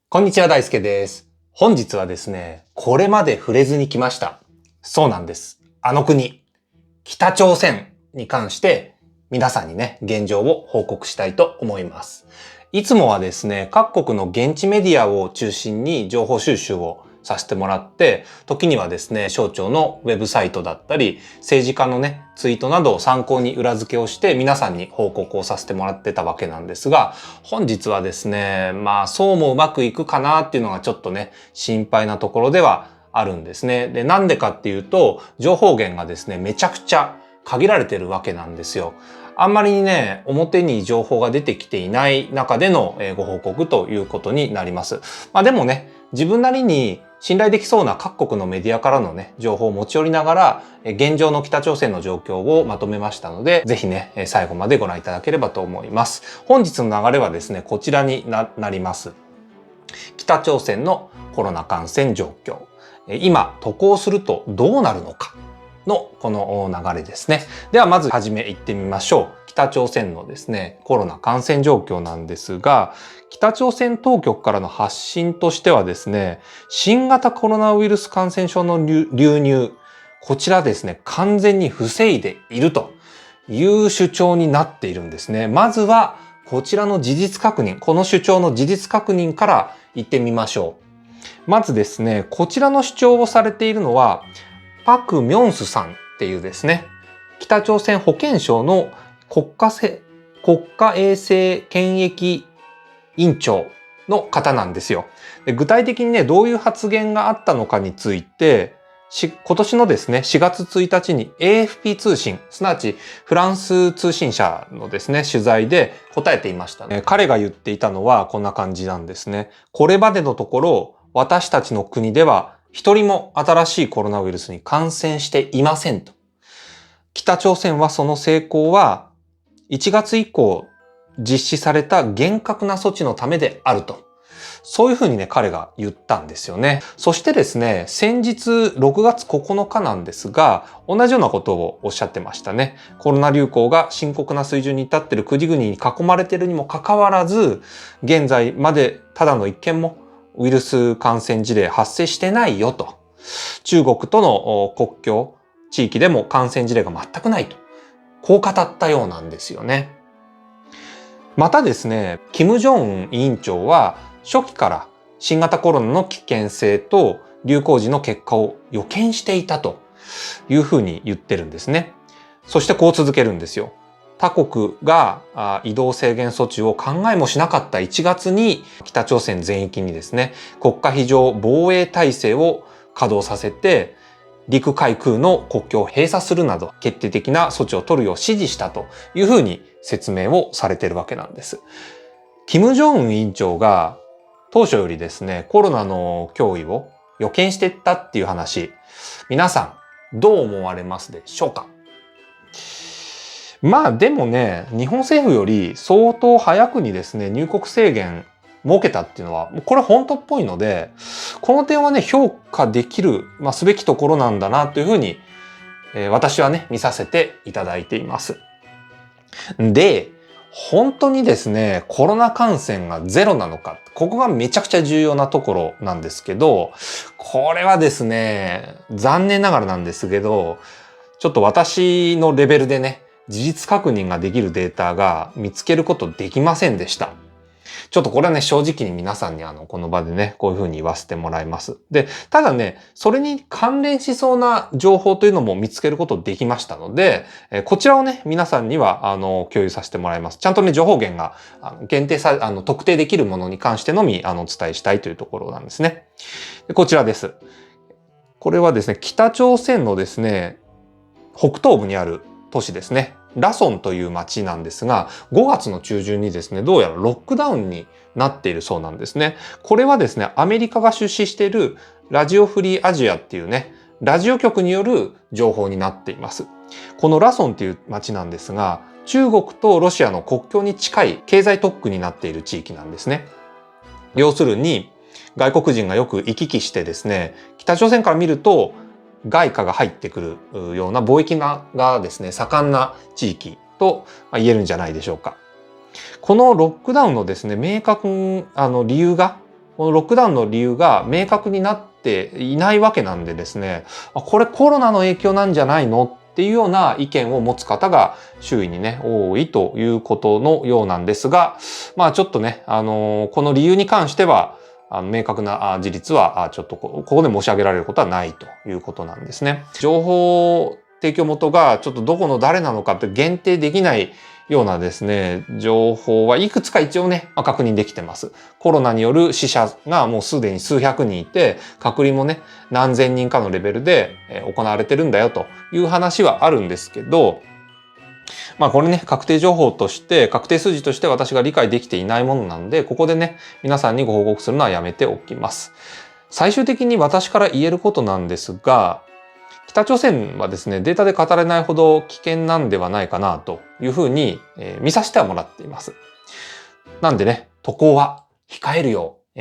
こんにちは、大輔です。本日はですね、これまで触れずに来ました。そうなんです。あの国、北朝鮮に関して皆さんにね、現状を報告したいと思います。いつもはですね、各国の現地メディアを中心に情報収集をさせてもらって、時にはですね、省庁のウェブサイトだったり、政治家のね、ツイートなどを参考に裏付けをして皆さんに報告をさせてもらってたわけなんですが、本日はですね、そうもうまくいくかなっていうのがちょっとね、心配なところではあるんですね。で、なんでかっていうと、情報源がですね、めちゃくちゃ限られてるわけなんですよ。あんまりにね、表に情報が出てきていない中でのご報告ということになります。でもね、自分なりに信頼できそうな各国のメディアからのね、情報を持ち寄りながら、現状の北朝鮮の状況をまとめましたので、ぜひね、最後までご覧いただければと思います。本日の流れはですね、こちらになります。北朝鮮のコロナ感染状況。今、渡航するとどうなるのかのこの流れですね。ではまずはじめ行ってみましょう。北朝鮮のですね、コロナ感染状況なんですが、北朝鮮当局からの発信としてはですね、新型コロナウイルス感染症の流入、こちらですね、完全に防いでいるという主張になっているんですね。まずは、こちらの事実確認、この主張の事実確認から行ってみましょう。まずですね、こちらの主張をされているのは、パク・ミョンスさんっていうですね、北朝鮮保健省の国家衛生検疫委員長の方なんですよ。で、具体的にね、どういう発言があったのかについて、今年のですね、4月1日に AFP 通信、すなわちフランス通信社のですね、取材で答えていました。彼が言っていたのはこんな感じなんですね。これまでのところ、私たちの国では一人も新しいコロナウイルスに感染していませんと。北朝鮮はその成功は1月以降実施された厳格な措置のためであると。そういうふうにね、彼が言ったんですよね。そしてですね、先日6月9日なんですが、同じようなことをおっしゃってましたね。コロナ流行が深刻な水準に至っている国々に囲まれているにもかかわらず、現在までただの一件もウイルス感染事例発生してないよと。中国との国境、地域でも感染事例が全くないと。こう語ったようなんですよね。またですね、金正恩委員長は初期から新型コロナの危険性と流行時の結果を予見していたというふうに言ってるんですね。そしてこう続けるんですよ。他国が移動制限措置を考えもしなかった1月に北朝鮮全域にですね、国家非常防衛体制を稼働させて、陸海空の国境を閉鎖するなど決定的な措置を取るよう指示したというふうに説明をされているわけなんです。金正恩委員長が当初よりですね、コロナの脅威を予見していったっていう話、皆さんどう思われますでしょうか？でもね、日本政府より相当早くにですね、入国制限設けたっていうのは、これ本当っぽいので、この点はね、評価できる、すべきところなんだなというふうに、私はね、見させていただいています。で、本当にですね、コロナ感染がゼロなのか、ここがめちゃくちゃ重要なところなんですけど、これはですね、残念ながらなんですけど、ちょっと私のレベルでね、事実確認ができるデータが見つけることできませんでした。ちょっとこれはね、正直に皆さんにこの場でね、こういうふうに言わせてもらいます。で、ただね、それに関連しそうな情報というのも見つけることできましたので、こちらをね、皆さんには、共有させてもらいます。ちゃんとね、情報源が限定さ、特定できるものに関してのみ、お伝えしたいというところなんですね。でこちらです。これはですね、北朝鮮のですね、北東部にある都市ですね。ラソンという町なんですが、5月の中旬にですね、どうやらロックダウンになっているそうなんですね。これはですね、アメリカが出資しているラジオフリーアジアっていうね、ラジオ局による情報になっています。このラソンっていう町なんですが、中国とロシアの国境に近い経済特区になっている地域なんですね。要するに、外国人がよく行き来してですね、北朝鮮から見ると、外貨が入ってくるような貿易がですね、盛んな地域と言えるんじゃないでしょうか。このロックダウンのですね、明確理由がこのロックダウンの理由が明確になっていないわけなんでですね、これコロナの影響なんじゃないのっていうような意見を持つ方が周囲にね、多いということのようなんですが、ちょっとね、この理由に関しては、明確な事実は、ちょっとここで申し上げられることはないということなんですね。情報提供元がちょっとどこの誰なのかって限定できないようなですね、情報はいくつか一応ね、確認できてます。コロナによる死者がもうすでに数百人いて、隔離もね、何千人かのレベルで行われてるんだよという話はあるんですけど、これね、確定情報として、確定数字として私が理解できていないものなので、ここでね、皆さんにご報告するのはやめておきます。最終的に私から言えることなんですが、北朝鮮はですね、データで語れないほど危険なんではないかなというふうに見させてはもらっています。なんでね、渡航は控えるよう、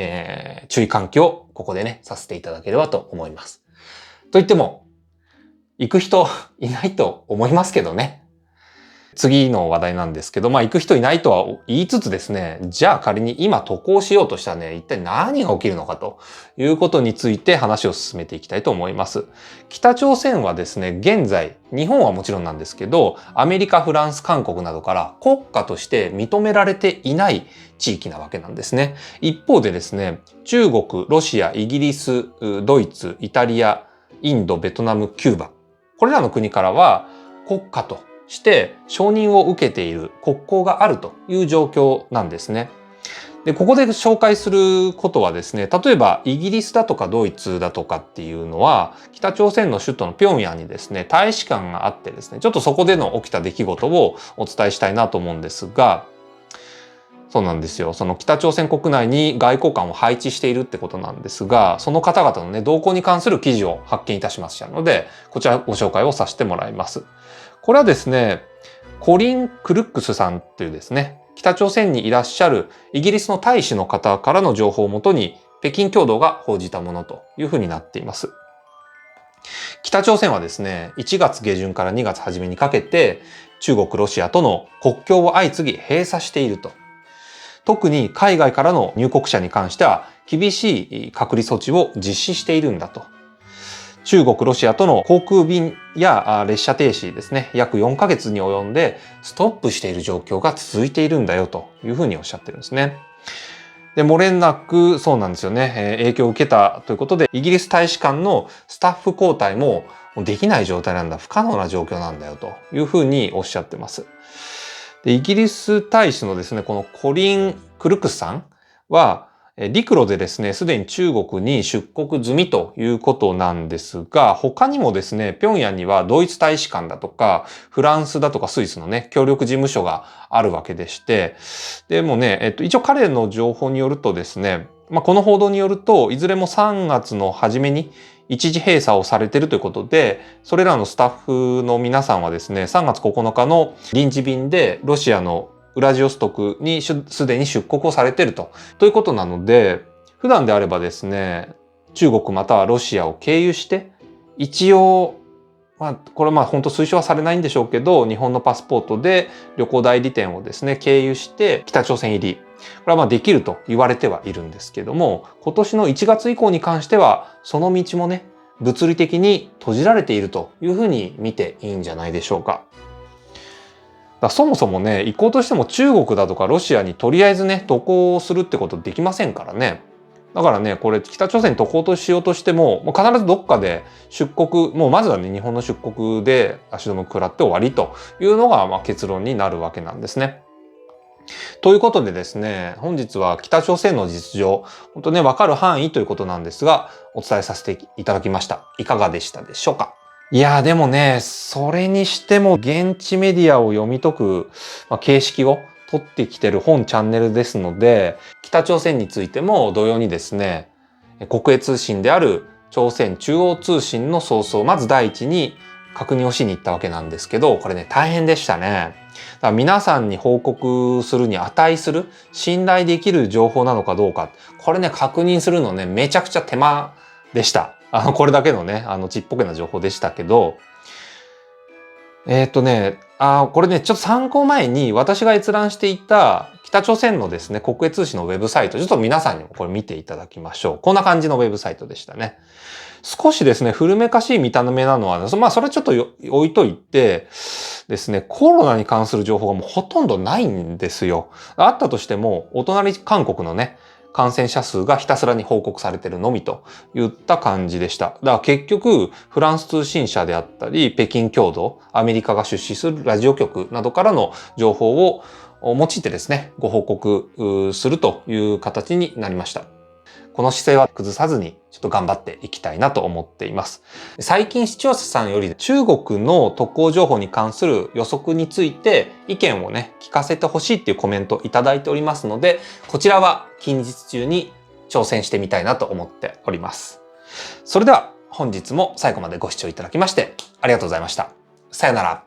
注意喚起をここでね、させていただければと思います。と言っても、行く人いないと思いますけどね。次の話題なんですけど、行く人いないとは言いつつですね、じゃあ仮に今渡航しようとしたらね、一体何が起きるのかということについて話を進めていきたいと思います。北朝鮮はですね、現在、日本はもちろんなんですけど、アメリカ、フランス、韓国などから国家として認められていない地域なわけなんですね。一方でですね、中国、ロシア、イギリス、ドイツ、イタリア、インド、ベトナム、キューバ。これらの国からは国家として承認を受けている国交があるという状況なんですね。で、ここで紹介することはですね、例えばイギリスだとかドイツだとかっていうのは、北朝鮮の首都の平壌にですね、大使館があってですね、ちょっとそこでの起きた出来事をお伝えしたいなと思うんですが、そうなんですよ。その北朝鮮国内に外交官を配置しているってことなんですが、その方々のね、動向に関する記事を発見いたしましたので、こちらご紹介をさせてもらいます。これはですね、コリン・クルックスさんというですね、北朝鮮にいらっしゃるイギリスの大使の方からの情報をもとに、北京共同が報じたものというふうになっています。北朝鮮はですね、1月下旬から2月初めにかけて、中国、ロシアとの国境を相次ぎ閉鎖していると。特に海外からの入国者に関しては厳しい隔離措置を実施しているんだと。中国、ロシアとの航空便や列車停止ですね、約4ヶ月に及んでストップしている状況が続いているんだよというふうにおっしゃってるんですね。で、漏れなくそうなんですよね、影響を受けたということで、イギリス大使館のスタッフ交代もできない状態なんだ、不可能な状況なんだよというふうにおっしゃってます。で、イギリス大使のですね、このコリン・クルクスさんは、陸路でですね、すでに中国に出国済みということなんですが、他にもですね、平壌にはドイツ大使館だとか、フランスだとかスイスのね、協力事務所があるわけでして、でもね、一応彼の情報によるとですね、この報道によると、いずれも3月の初めに一時閉鎖をされているということで、それらのスタッフの皆さんはですね、3月9日の臨時便でロシアのウラジオストクにすでに出国をされているということなので、普段であればですね、中国またはロシアを経由して、一応、これは本当推奨はされないんでしょうけど、日本のパスポートで旅行代理店をですね、経由して北朝鮮入り。これはできると言われてはいるんですけども、今年の1月以降に関しては、その道もね、物理的に閉じられているというふうに見ていいんじゃないでしょうか。そもそもね、行こうとしても中国だとかロシアにとりあえずね、渡航するってことできませんからね。だからね、これ北朝鮮に渡航としようとしても、必ずどっかで出国、もうまずはね、日本の出国で足止めを食らって終わりというのが結論になるわけなんですね。ということでですね、本日は北朝鮮の実情、本当ね、わかる範囲ということなんですが、お伝えさせていただきました。いかがでしたでしょうか？いやーでもね、それにしても現地メディアを読み解く、形式を取ってきてる本チャンネルですので、北朝鮮についても同様にですね、国営通信である朝鮮中央通信のソースをまず第一に確認をしに行ったわけなんですけど、これね、大変でしたね。だから皆さんに報告するに値する信頼できる情報なのかどうか、これね、確認するのね、めちゃくちゃ手間でした。これだけのね、ちっぽけな情報でしたけど、これね、ちょっと参考前に私が閲覧していた北朝鮮のですね、国営通信のウェブサイト、ちょっと皆さんにもこれ見ていただきましょう。こんな感じのウェブサイトでしたね。少しですね、古めかしい見た目なのは、それはちょっと置いといてですね、コロナに関する情報がもうほとんどないんですよ。あったとしても、お隣韓国のね、感染者数がひたすらに報告されているのみといった感じでした。だから結局、フランス通信社であったり、北京共同、アメリカが出資するラジオ局などからの情報を用いてですね、ご報告するという形になりました。この姿勢は崩さずにちょっと頑張っていきたいなと思っています。最近視聴者さんより中国の特攻情報に関する予測について意見をね、聞かせてほしいっていうコメントいただいておりますので、こちらは近日中に挑戦してみたいなと思っております。それでは本日も最後までご視聴いただきましてありがとうございました。さよなら。